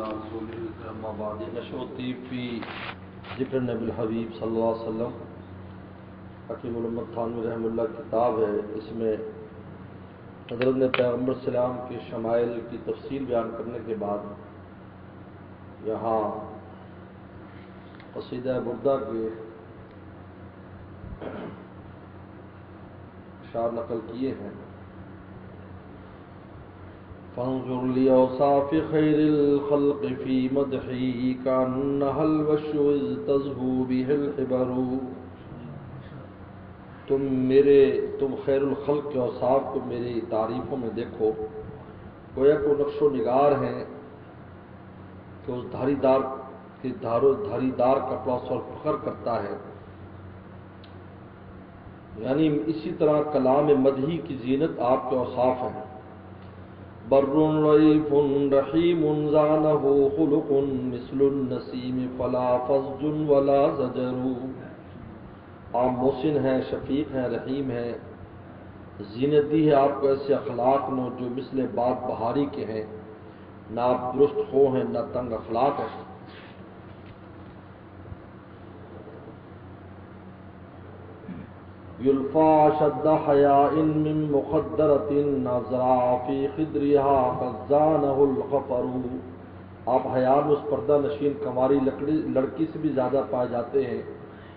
على رسوله الكريم أما بعد نشرتي في ذکر نبی الحبیب صلی اللہ علیہ وسلم حکیم الامت تھانوی رحمہ اللہ کتاب ہے. اس میں حضرت نے پیغمبر السلام کے شمائل کی تفصیل بیان کرنے کے بعد یہاں قصیدہ بردہ کے اشعار نقل کیے ہیں. فانظر لأوصاف خیر الخلق فی مدحی کأنها الوش اذ تزہو بہ الحبر. تم خیر الخلق کے اوصاف کو میری تعریفوں میں دیکھو، گویا کو نقش و نگار ہیں کہ اس دھاری دار کپڑا سر فخر کرتا ہے. یعنی اسی طرح کلام مدحی کی زینت آپ کے اوصاف ہیں. بر رئیف رحیم زانہ خلق مثل النسیم فلا فضج ولا زجر. آپ محسن ہیں، شفیق ہیں، رحیم ہیں. زینت دی ہے آپ کو ایسے اخلاق نو جو مثل باد بہاری کے ہیں، نہ آپ درست خو ہیں نہ تنگ اخلاق ہیں. یلفا شد حیاء من مخدرۃ نظرا فی خدرها قزانہ الغفر. آپ حیا میں اس پردہ نشین کنواری لڑکی سے بھی زیادہ پائے جاتے ہیں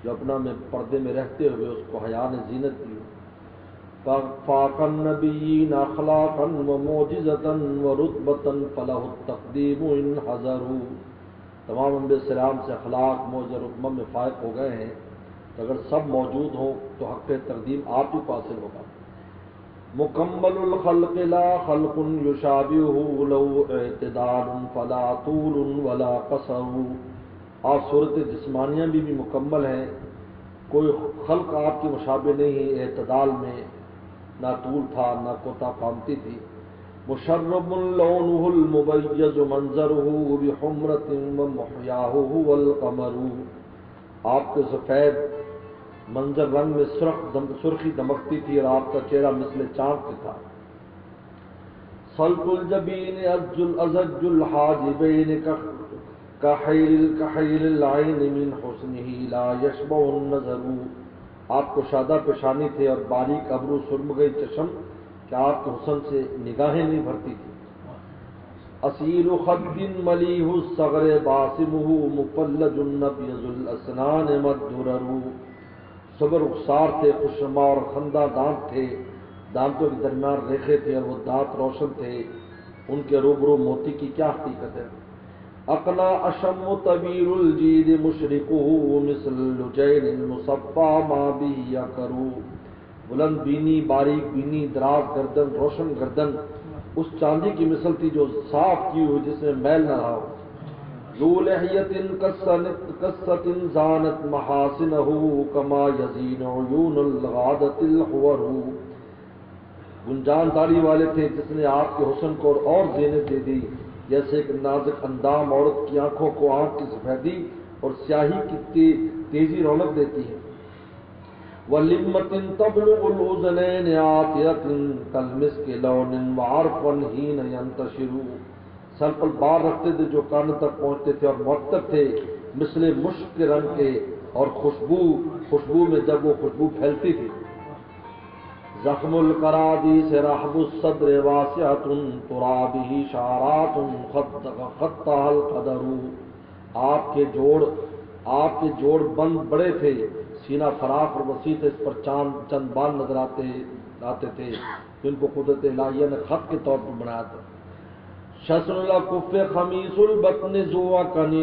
جو اپنا میں پردے میں رہتے ہوئے اس کو حیا نے زینت دی. فاق النبیین اخلاقا ومعجزۃ ورتبۃ فلہ التقدیم ان حضروا. تمام انبیاء السلام سے اخلاق معجزہ رتبہ میں فائق ہو گئے ہیں، تو اگر سب موجود ہوں تو حق تقدیم آپ ہی کو حاصل ہوگا. مکمل الخلق لا خلق یشابہہ لو اعتدال فلا طول ولا قصر. آپ صورت جسمانیہ بھی مکمل ہیں، کوئی خلق آپ کی مشابہ نہیں ہے. اعتدال میں نہ طول تھا نہ کوتا قامتی تھی. مشرب لونہ المبیض منظرہ بحمرۃ ومحیاہ هو القمر. آپ کے سفید منظر رنگ میں سرخی دمکتی تھی اور آپ کا چہرہ مثل چاند کے تھا. صلب الجبین ازج الحاجبین کحیل العین من حسنہ لا یشبع النظر. آپ کو شادہ پیشانی تھے اور باریک ابرو سرمگئی چشم کہ آپ کے حسن سے نگاہیں نہیں بھرتی تھی. اصیل خد ملیح الصغر باسمہ مفلج ابیض الاسنان مدرر. صبر رخسار تھے، خوشنما اور خندہ دانت تھے، دانتوں کے درمیان ریخے تھے اور وہ دانت روشن تھے. ان کے روبرو موتی کی کیا حقیقت ہے. اقنا اشم طویل الجید مشرقہ مثل لجین المصفى ما به یکر. بلند بینی، باریک بینی، دراز گردن، روشن گردن اس چاندی کی مثل تھی جو صاف کی ہوئی جس میں میل نہ رہا ہو. ذو لحیۃ قصۃ زانت محاسنہ کما یزین عیون الغادۃ الحور. گنجان داڑھی والے تھے جس نے آپ کے حسن کو اور زینت دے دی، جیسے ایک نازک اندام عورت کی آنکھوں کو آنکھ کی سفیدی اور سیاہی کی تیزی رونق دیتی ہے. وَلِمَّةٍ تَبْلُغُ الْأُذُنَيْنِ عَاطِرَةٍ كَالْمِسْكِ لَوْنٍ وَعَرْفًا حِينَ يَنْتَشِرُ. سر پر بار رکھتے تھے جو کان تک پہنچتے تھے اور معطر تھے مثل مشک کے رنگ کے، اور خوشبو میں جب وہ خوشبو پھیلتی تھی. زخم القرادیس رحب الصدر واسعۃ ترابہ شعرات خطها القدر. آپ کے جوڑ بند بڑے تھے، سینہ فراخ اور وسیع تھا، اس پر چند بال نظر آتے تھے جن کو قدرت الہیہ نے خط کے طور پر بنایا تھا. شسن الکف خمیس البطن ذو عقن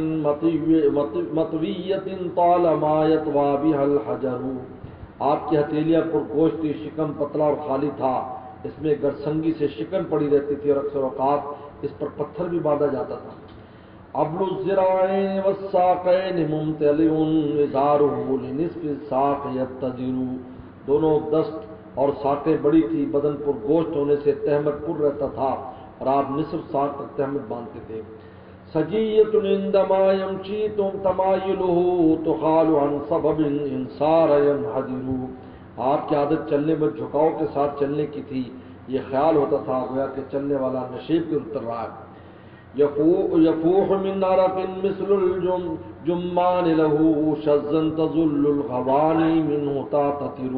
مطویۃ طالما یطوی بها الحجر. آپ کی ہتھیلیاں پر گوشت تھی، شکم پتلا اور خالی تھا، اس میں گرسنگی سے شکن پڑی رہتی تھی اور اکثر اوقات اس پر پتھر بھی باندھا جاتا تھا. ابل الذراعین والساقین ممتلئ ازارہ لنصف الساق یتزر. دونوں دست اور ساقیں بڑی تھی، بدن پر گوشت ہونے سے تہمت پر رہتا تھا اور آپ نصف ساق تک تہمت باندھتے تھے. سجیۃ عندما یمشی تمایلہ تخال عن سبب انصار ینحدر. آپ کی عادت چلنے میں جھکاؤ کے ساتھ چلنے کی تھی، یہ خیال ہوتا تھا گویا کہ چلنے والا نشیب کے اتر رہا ہے. یفوح من عرق مثل الجمان له شزا تظل الغوانی منه تاتر،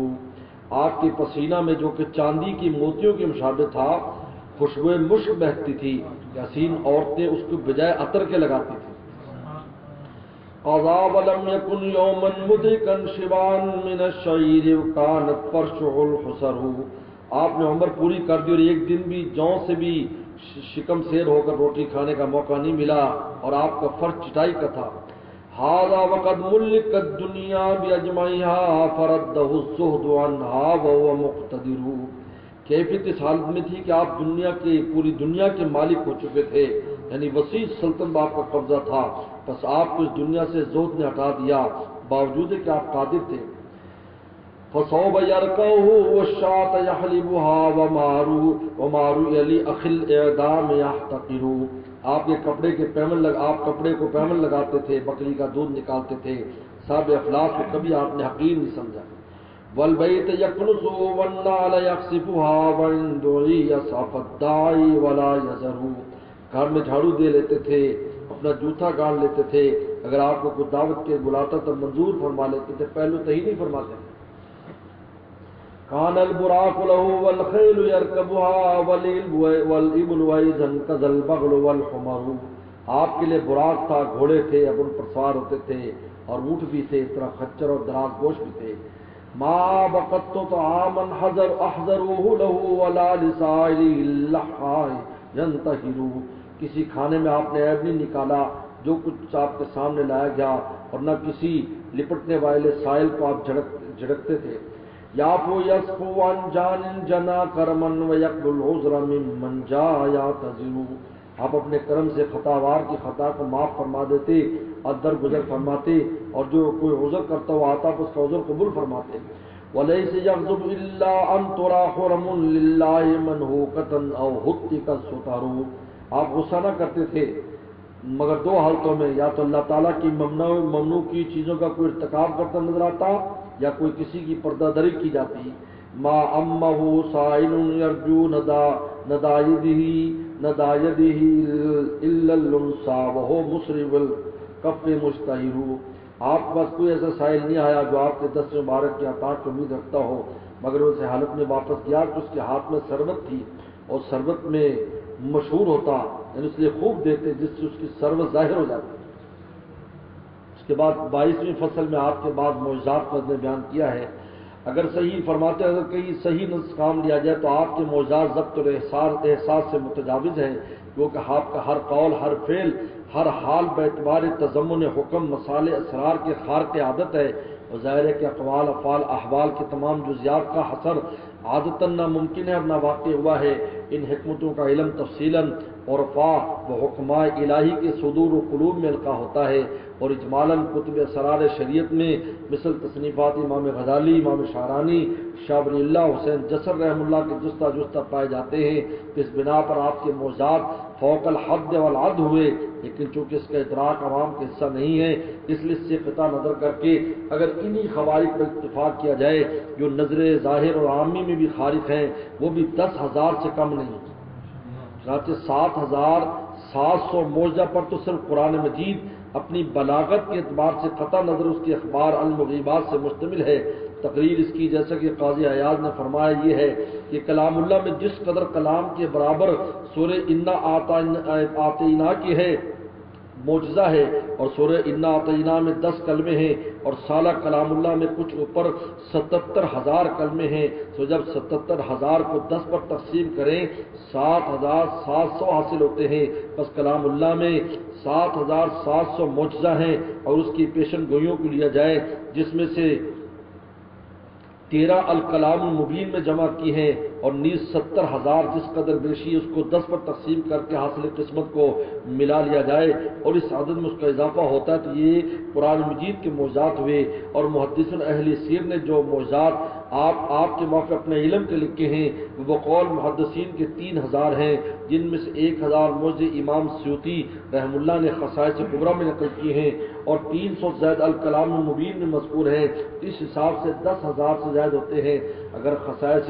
آپ کے پسینہ میں جو کہ چاندی کی موتیوں کے مشابہ تھا، خوشبو مشک بہتی تھی، حسین عورتیں اس کو بجائے عطر کے لگاتی تھیں۔ قضا ولم یکن یوما مدرکا شبان من الشعیر کانت فرشع الحسر، آپ نے عمر پوری کر دی اور ایک دن بھی جوں سے بھی شکم سیر ہو کر روٹی کھانے کا موقع نہیں ملا، اور آپ کا فرش چٹائی کا تھا۔ ھذا وقد ملکت دنیا باجمعها فرده الزہد عنها وهو مقتدر، کیفیت اس حالت میں تھی کہ آپ دنیا کے پوری دنیا کے مالک ہو چکے تھے، یعنی وسیع سلطنت آپ کا قبضہ تھا، بس آپ کو اس دنیا سے زہد نے ہٹا دیا، باوجود کہ آپ قادر تھے۔ فصوب یرکعہ والشاة یحلبها ومارو علی اخل اعدام یحتقر، آپ کے کپڑے آپ کپڑے کو پیمن لگاتے تھے، بکری کا دودھ نکالتے تھے، صاحب افلاس کو کبھی آپ نے حقیر نہیں سمجھا۔ والبیت یکنس والنعل یخسفها وان دعی یصعف الداعی ولا یزر، گھر میں جھاڑو دے لیتے تھے، اپنا جوتا گاڑ لیتے تھے، اگر آپ کو کوئی دعوت کے بلاتا تو منظور فرما لیتے تھے، پہلو تو ہی نہیں فرماتے تھے۔ کان البراق له والخیل یرکبها والابل ویزا کذا البغل والحمر، آپ کے لیے براق تھا، گھوڑے تھے، اب ان پر سوار ہوتے تھے، اور اونٹ بھی تھے، اس طرح خچر اور دراز گوش بھی تھے۔ ما بقت طعاما احذروه له ولا لسائل اللحاء ينتهر، کسی کھانے میں آپ نے عیب نہیں نکالا، جو کچھ آپ کے سامنے لایا گیا، اور نہ کسی لپٹنے والے سائل کو آپ جھڑکتے تھے۔ یافو یصفو عن جان جنا کرمن ویقبل العذر ممن جاء یعتذر، آپ اپنے کرم سے خطاوار کی خطا کو معاف فرما دیتے اور درگزر فرماتے، اور جو کوئی عذر کرتا ہوا آتا اس کا عذر قبول فرماتے۔ ولیس یغضب الا ان ترى حرم للہ منہوکۃ او ہتک الستر، آپ غصہ نہ کرتے تھے مگر دو حالتوں میں، یا تو اللہ تعالیٰ کی ممنوع کی چیزوں کا کوئی ارتکاب کرتا نظر آتا، یا کوئی کسی کی پردہ دری کی جاتی۔ ما امہ سائل یرجو ندایدہ الا الانسا وہو مسرب الکف مشتہر، آپ کے پاس کوئی ایسا سائل نہیں آیا جو آپ کے دست مبارک کی عطا کی امید رکھتا ہو، مگر وہ اسے حالت میں واپس گیا کہ اس کے ہاتھ میں سربت تھی، اور سربت میں مشہور ہوتا، یعنی اس لیے خوب دیتے جس سے اس کی سربت ظاہر ہو جاتی۔ اس کے بعد 22ویں فصل میں آپ کے بعد معجزات کو نے بیان کیا ہے۔ اگر صحیح فرماتے اگر کہیں صحیح نص کام لیا جائے تو آپ کے معجزات ضبط اور احساس سے متجاوز ہیں، کیونکہ آپ کا ہر قول، ہر فعل، ہر حال باعتبار تضمن حکم مسالے اسرار کے خارق عادت ہے، اور ظاہر ہے کہ اقوال، افعال، احوال کے تمام جزیات کا حصر عادتاً ناممکن ہے اور نہ واقع ہوا ہے۔ ان حکمتوں کا علم تفصیلاً عرفا و حکماء الہی کے صدور و قلوب میں القا ہوتا ہے، اور اجمالاً کتب اسرار شریعت میں مثل تصنیفات امام غزالی، امام شعرانی، شاہ ولی اللہ حسین جسر رحم اللہ کے جستہ پائے جاتے ہیں۔ اس بنا پر آپ کے معجزات فوق الحد والعد ہوئے، لیکن چونکہ اس کا ادراک عوام کا حصہ نہیں ہے، اس لیے اس سے قطع نظر کر کے اگر انہی خوارق پر اتفاق کیا جائے جو نظر ظاہر اور عامی میں بھی خارق ہیں، وہ بھی 10,000 سے کم نہیں۔ چنانچہ 7,700 معجزہ پر تو صرف قرآن مجید اپنی بلاغت کے اعتبار سے قطع نظر اس کے اخبار المغیبات سے مشتمل ہے۔ تقریر اس کی جیسا کہ قاضی عیاض نے فرمایا یہ ہے کہ کلام اللہ میں جس قدر کلام کے برابر سورہ انا اعطیناک کی ہے معجزہ ہے، اور سورہ انا اعطیناک میں 10 کلمے ہیں، اور سالہ کلام اللہ میں کچھ اوپر 77,000 کلمے ہیں، تو جب 77,000 کو 10 پر تقسیم کریں 7,700 حاصل ہوتے ہیں۔ بس کلام اللہ میں 7,700 معجزہ ہیں، اور اس کی پیشن گوئیوں کو لیا جائے جس میں سے 13 الکلام المبین میں جمع کی ہیں، اور نیز 70,000 جس قدر بیشی اس کو 10 پر تقسیم کر کے حاصل قسمت کو ملا لیا جائے اور اس عدد میں اس کا اضافہ ہوتا ہے، تو یہ قرآن مجید کے معجزات ہوئے۔ اور محدثین اہل سیر نے جو معجزات آپ کے موقع اپنے علم کے لکھے ہیں وہ بقول محدثین کے 3,000 ہیں، جن میں سے 1,000 معجزے امام سیوطی رحم اللہ نے خصائص کبریٰ میں نقل کیے ہیں، اور 300 زائد الکلام المبین میں مذکور ہیں۔ اس حساب سے 10,000 سے زائد ہوتے ہیں۔ اگر خصائص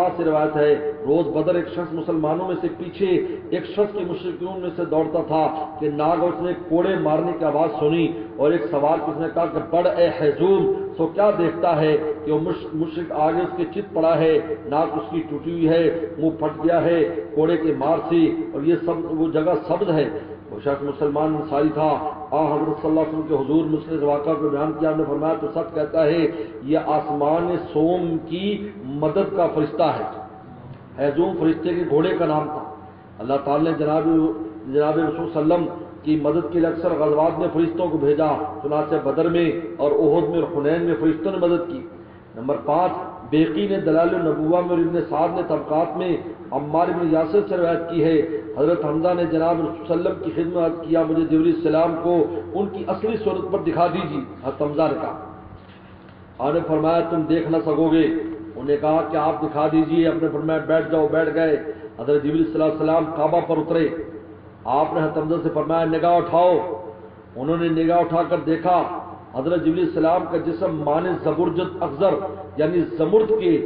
عباس سے روایت ہے روز بدر ایک شخص مسلمانوں میں سے پیچھے ایک شخص کے مشرکین میں سے دوڑتا تھا کہ ناگہ اس نے کوڑے مارنے کی آواز سنی اور ایک سوار کس نے کہا کہ بڑھ اے حیزوم سو کیا دیکھتا ہے کہ وہ مشرک آگے اس کے چت پڑا ہے ناک اس کی ٹوٹی ہوئی ہے منہ پھٹ گیا ہے کوڑے کے مار سے اور یہ سب وہ جگہ سبز ہے وہ شخص مسلمان انصاری تھا حضرت صلی اللہ علیہ وسلم کے حضور میں اس نے اس واقعہ کو بیان کیا نے فرمایا تو سچ کہتا ہے یہ آسمان سوم کی مدد کا فرشتہ ہے حیزوم فرشتے کے گھوڑے کا نام تھا اللہ تعالی نے جناب رسول وسلم کی مدد کے لیے اکثر غزوات میں فرشتوں کو بھیجا چنانچہ بدر میں اور احد میں اور حنین میں فرشتوں نے مدد کی نمبر 5 بیقی نے دلائل النبوہ میں اور ابن سعد نے طبقات میں عمار بن یاسر سے روایت کی ہے حضرت حمزہ نے جناب رسول صلی اللہ علیہ وسلم کی خدمت کیا مجھے جبریل السلام کو ان کی اصلی صورت پر دکھا دیجیے حضرت حمزہ نے کہا آپ نے فرمایا تم دیکھ نہ سکو گے انہوں نے کہا کہ آپ دکھا دیجیے آپ نے فرمایا بیٹھ جاؤ بیٹھ گئے حضرت جبریل صلی اللہ علیہ وسلم کعبہ پر اترے آپ نے حضرت حمزہ سے فرمایا نگاہ اٹھاؤ انہوں نے نگاہ اٹھا کر دیکھا حضرت جبریل السلام کا جسم مانے زبرجد اخضر یعنی زمرد کے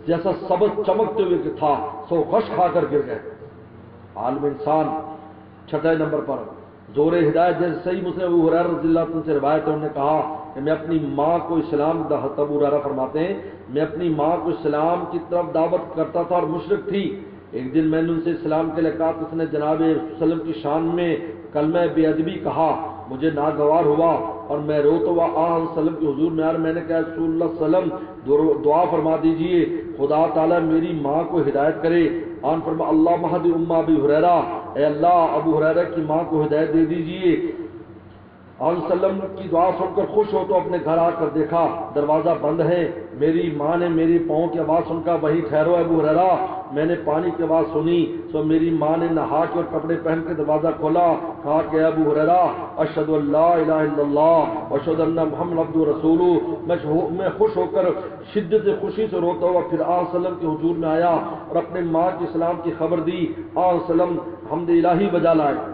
جیسا سبز چمکتے ہوئے تھا سو غش کھا کر گر گئے عالم انسان 6 نمبر پر زور ہدایت جیسے صحیح مسلم ابو ہریرہ رضی اللہ عنہ سے روایت ہے انہوں نے کہا کہ میں اپنی ماں کو اسلام ابو ہریرہ فرماتے ہیں میں اپنی ماں کو اسلام کی طرف دعوت کرتا تھا اور مشرک تھی ایک دن میں نے ان سے اسلام کے لیے کہا تو اس نے جناب رسول اللہ علیہ وسلم کی شان میں کلمہ بے ادبی کہا مجھے ناگوار ہوا اور میں روتا ہوا آن وسلم کے حضور میں میں نے کہا رسول اللہ صلی اللہ علیہ وسلم دعا فرما دیجئے خدا تعالیٰ میری ماں کو ہدایت کرے آن فرما اللہ مہدی امہ ابی ہریرہ اے اللہ ابو ہریرہ کی ماں کو ہدایت دے دیجئے آن وسلم کی دعا سن کر خوش ہو تو اپنے گھر آ کر دیکھا دروازہ بند ہے میری ماں نے میری پاؤں کی آواز سن کر وہیں ٹھہرو ابو ہریرہ میں نے پانی کی آواز سنی تو میری ماں نے نہا کے اور کپڑے پہن کے دروازہ کھولا کہا کہ ابو ہریرہ اشہد ان لا الہ الا اللہ واشہد ان محمد عبدہ ورسولہ میں خوش ہو کر شدت خوشی سے روتا ہوا پھر آن وسلم کے حضور میں آیا اور اپنے ماں کے اسلام کی خبر دی آن وسلم حمد الہی بجا لائے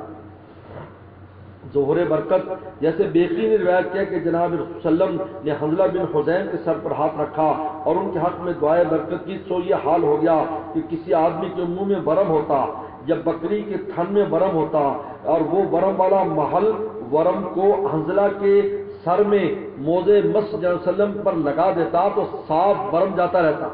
ظہور برکت جیسے بیقی نے روایت کیا کہ جناب رسول صلی اللہ علیہ وسلم نے حنظلہ بن حزیم کے سر پر ہاتھ رکھا اور ان کے حق میں دعائے برکت کی سو یہ حال ہو گیا کہ کسی آدمی کے منہ میں ورم ہوتا یا بکری کے تھن میں ورم ہوتا اور وہ ورم والا محل ورم کو حنظلہ کے سر میں موزے مس صلی اللہ علیہ وسلم پر لگا دیتا تو صاف ورم جاتا رہتا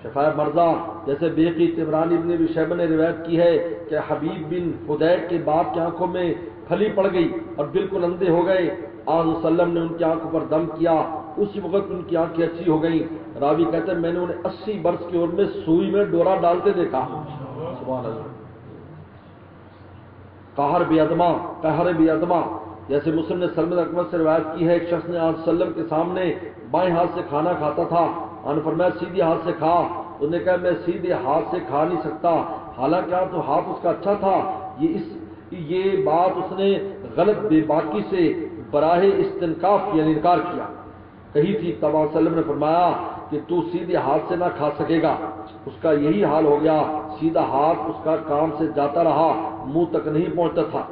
شفاء مرضا جیسے بیقی طبرانی ابن ابی شیبہ نے روایت کی ہے کہ حبیب بن حدیق کے باپ کی آنکھوں میں پھلی پڑ گئی اور بالکل اندھے ہو گئے آن وسلم نے ان کی آنکھوں پر دم کیا اسی وقت ان کی آنکھیں اچھی ہو گئیں راوی کہتے ہیں میں نے انہیں 80 برس کی عمر میں سوئی میں ڈورا ڈالتے دیکھا سبحان اللہ قہر بی ادمہ جیسے مسلم نے سلمان اکمل سے روایت کی ہے ایک شخص نے آن وسلم کے سامنے بائیں ہاتھ سے کھانا کھاتا تھا آن فرمایا سیدھے ہاتھ سے کھا انہوں نے کہا میں سیدھے ہاتھ سے کھا نہیں سکتا حالانکہ تو ہاتھ اس کا اچھا تھا یہ بات اس نے غلط بے باکی سے براہ استنکاف یعنی انکار کیا کہی تھی تب علیہ وسلم نے فرمایا کہ تو سیدھے ہاتھ سے نہ کھا سکے گا اس کا یہی حال ہو گیا سیدھا ہاتھ اس کا کام سے جاتا رہا منہ تک نہیں پہنچتا تھا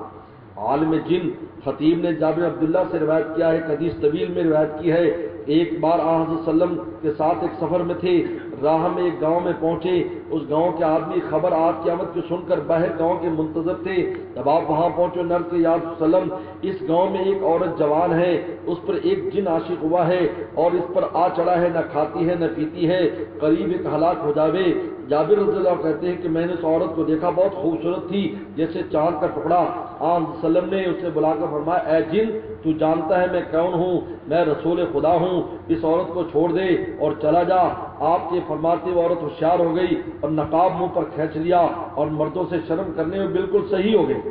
عالم جن خطیب نے جابر عبداللہ سے روایت کیا ہے حدیث طویل میں روایت کی ہے ایک بار آن حضرت صلی اللہ علیہ وسلم کے ساتھ ایک سفر میں تھے راہ میں ایک گاؤں میں پہنچے اس گاؤں کے آدمی خبر آج کی آمد کی سن کر باہر گاؤں کے منتظر تھے جب آپ وہاں پہنچے نرد کے یا رسول اللہ اس گاؤں میں ایک عورت جوان ہے اس پر ایک جن عاشق ہوا ہے اور اس پر آ چڑھا ہے نہ کھاتی ہے نہ پیتی ہے قریب ایک ہلاک ہو جاوے جابر رضی اللہ کہتے ہیں کہ میں نے اس عورت کو دیکھا بہت خوبصورت تھی جیسے چاند کا ٹکڑا آن وسلم نے اسے بلا کر فرمایا اے جن تو جانتا ہے میں کون ہوں میں رسول خدا ہوں اس عورت کو چھوڑ دے اور چلا جا آپ کے فرماتے وہ عورت ہوشیار ہو گئی اور نقاب منہ پر کھینچ لیا اور مردوں سے شرم کرنے میں بالکل صحیح ہو گئی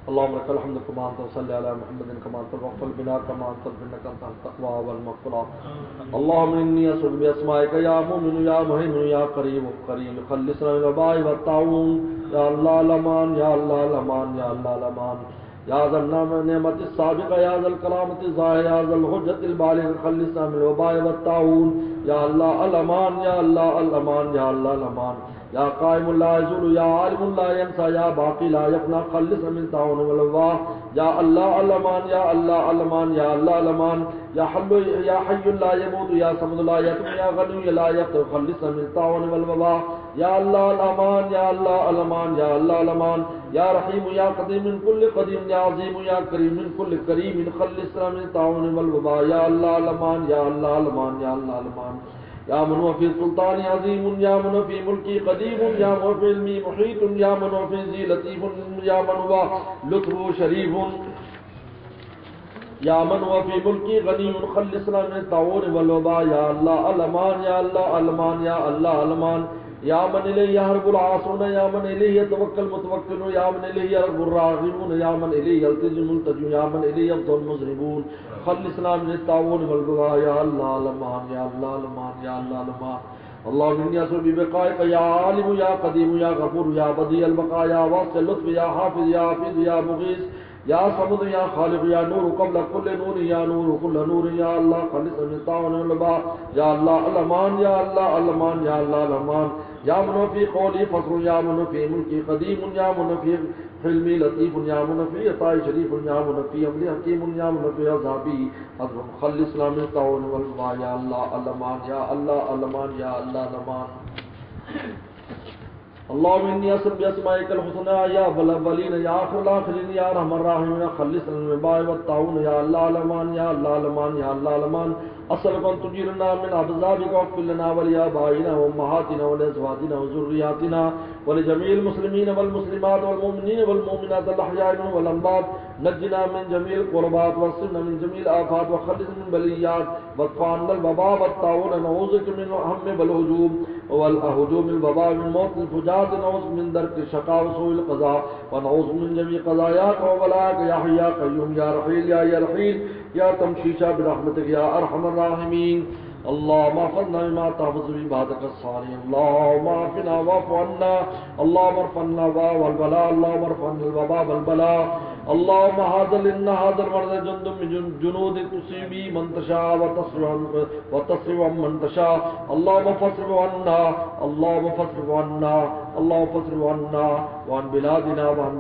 اللهم لك الحمد كما انت وصلي على محمد كما انت وغفر بنا كما انت انك انت التقوى والمغفرة اللهم اني اسال باسمائك يا مؤمن يا مهيمن يا قريب قريب خلصنا من الوباء والطاعون يا الله الامان يا الله الامان يا الله الامان يا ذا النعمة السابقة يا ذا الكرامة الظاهرة يا ذا الحجة البالغة خلصنا من الوباء والطاعون یا اللہ الامان، یا اللہ الامان، یا اللہ الامان، یا قائم لا یزول، یا عالم لا ینسى، یا باقی لا یفنا، خلص من تعاون والوبا، یا اللہ الامان، یا اللہ الامان، یا اللہ الامان، یا حی لا يموت، یا صمد لا یتم، یا غنی لا یفتر، خلص من تعاون والوبا، یا اللہ الامان، یا اللہ الامان، یا اللہ الامان، یا رحیم یا قدیم من کل قدیم، یا عظیم یا کریم من کل کریم، خلصنا من تعاون والوبا، یا اللہ الامان، یا اللہ الامان، یا اللہ الامان، یا من هو فی سلطان عظیم، یا من هو فی ملکی قدیم، یا من هو فی علمی محیط، یا من هو فی ذی لطیف، یا من هو لطف شریف، یا من هو فی ملکی غنی، خلصنا من الطاعون والوبا، یا اللہ الامان، یا اللہ الامان، یا اللہ الامان، یا من الیہ یحرب العاصون، یا من الیہ یتوکل المتوکلون، یا من الیہ یرغب الراغبون، یا من الیہ یلتجئ الملتجئون، یا من الیہ یفزع المذنبون، خلصنا من الطاعون والوبا، یا اللہ الامان، یا اللہ الامان، یا اللہ الامان، اللهم انی اسألک ببقائک یا عالم یا قدیم یا غفور یا بدیع البقاء یا واسع اللطف یا حافظ یا حفیظ یا مغیث یا صمد یا خالق یا نور قبل کل نور یا نور کل نور، یا اللہ خلص من الطاعون والوبا، یا اللہ الامان، یا اللہ الامان، یا اللہ الامان، یا من فی قولی فصل، یا من فی ملکی قدیم، یا من فی حلمی لطیف، یا من فی عطاء شریف، یا من فی عمل حکیم، یا من فی عذابی حضر، خلصنا من الطاعون والوبا، یا اللہ الامان، یا اللہ الامان، یا اللہ الامان، اللهم انی اسألک باسمائک الحسنى یا اول الاولین یا آخر الاخرین یا ارحم الراحمین، خلصنا من الوباء والطاعون، یا اللہ الامان، یا اللہ الامان، یا اللہ الامان، اسألک ان تجیرنا من عذابک واغفر لنا ولآبائنا وامہاتنا ولازواجنا وذریاتنا ولجميع المسلمين والمسلمات والمؤمنين والمؤمنات الأحياء منهم والأموات، نجنا من جميع القربات واصرنا من جميع الآفات وخلصنا من بليات وادفع عنا الوباء والطاعون، نعوذ بك من الهم والهجوم والهجوم الوباء، من موت الفجاة، نعوذ من درك الشقاء وسوء القضاء، ونعوذ من جميع قضاياك وبلاءك، يا حي يا قيوم يا رحيل يا رحيل يا تمشيشا برحمتك يا أرحم الراحمين، اللهم اغفرنا بما تحفظ به عبادك الصالحين، اللهم اعفنا واعف عنا، اللهم ارفع الوباء والبلاء، اللهم ارفع الوباء والبلاء، اللهم هذا المرض جند من جنود تصيب من تشاء وتصرف عن من تشاء، اللهم فاصرف عنا، اللهم فاصرف عنا، اللهم فاصرف عنا وعن بلادنا وعن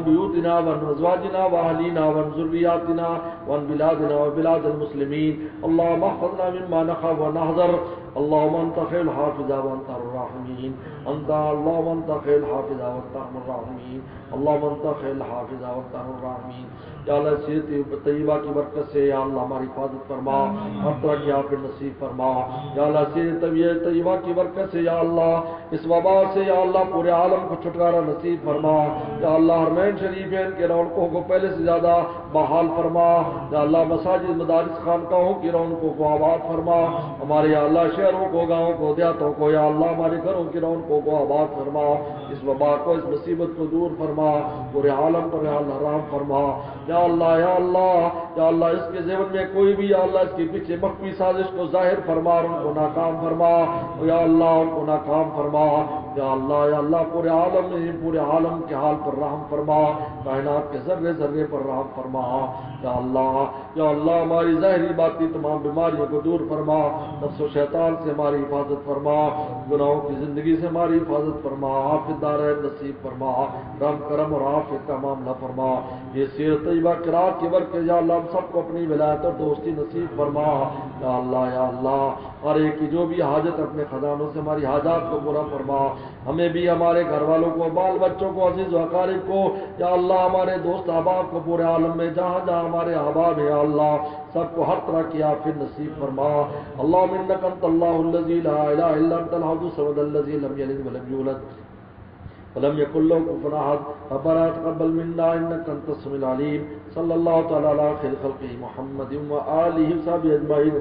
بيوتنا وعن ازواجنا واهلينا وعن ذرياتنا وعن بلادنا وبلاد المسلمين، اللهم احفظنا مما نخاف ونحذر، اللهم انت خير الحافظ وانت الراحمين، اللهم انت خير الحافظ وانت ارحم الراحمين، اللهم انت خير الحافظ وانت ارحم الراحمين، یا اللہ سیرت طیبہ کی برکت سے یا اللہ ہماری حفاظت فرما، ہر طرح کی عافیت نصیب فرما، یا اللہ سیرت طیبہ کی برکت سے یا اللہ اس وبا سے یا اللہ پورے عالم کو چھٹکارا نصیب فرما، یا اللہ حرمین شریفین کے رونقوں کو پہلے سے زیادہ بحال فرما، یا اللہ مساجد مدارس خانقاہوں کی رونقوں کو آباد فرما، ہمارے یا اللہ شہروں کو گاؤں کو دیہاتوں کو یا اللہ ہمارے گھروں کی رونقوں کو آباد فرما، اس وبا کو اس مصیبت کو دور فرما، پورے عالم پر یا اللہ رحم فرما، یا اللہ یا اللہ یا اللہ اس کے ذمن میں کوئی بھی یا اللہ اس کے پیچھے مخفی سازش کو ظاہر فرما اور ان کو ناکام فرما، یا اللہ ان کو ناکام فرما، یا اللہ پورے عالم کے حال پر رحم فرما، کائنات کے ذرے ذرے پر رحم فرما، یا اللہ ہماری ظاہری باطنی تمام بیماریوں کو دور فرما، نفس و شیطان سے ہماری حفاظت فرما، گناہوں کی زندگی سے ہماری حفاظت فرما، عافیت دارین نصیب فرما، رحم کرم اور عافیت کا معاملہ فرما، یہ سیرت طیبہ قرات کی برکت یا اللہ ہم سب کو اپنی ولایت اور دوستی نصیب فرما، یا اللہ ہر ایک کی جو بھی حاجت اپنے خزانوں سے ہماری حاجات کو پورا فرما، ہمیں بھی ہمارے گھر والوں کو بال بچوں کو عزیز و اقارب کو یا اللہ ہمارے دوست احباب کو پورے عالم میں جہاں جہاں ہمارے احباب ہیں یا اللہ سب کو ہر طرح کی عافیت نصیب فرما، اللہم انک انت اللہ الذی لا الہ الا انت الاحد الصمد الذی لم یلد ولم یولد ولم يكن له كفوا احد، ربنا تقبل منا انك انت السميع العليم، صلى الله تعالى على خير خلقه محمد وآله وصحبه اجمعين.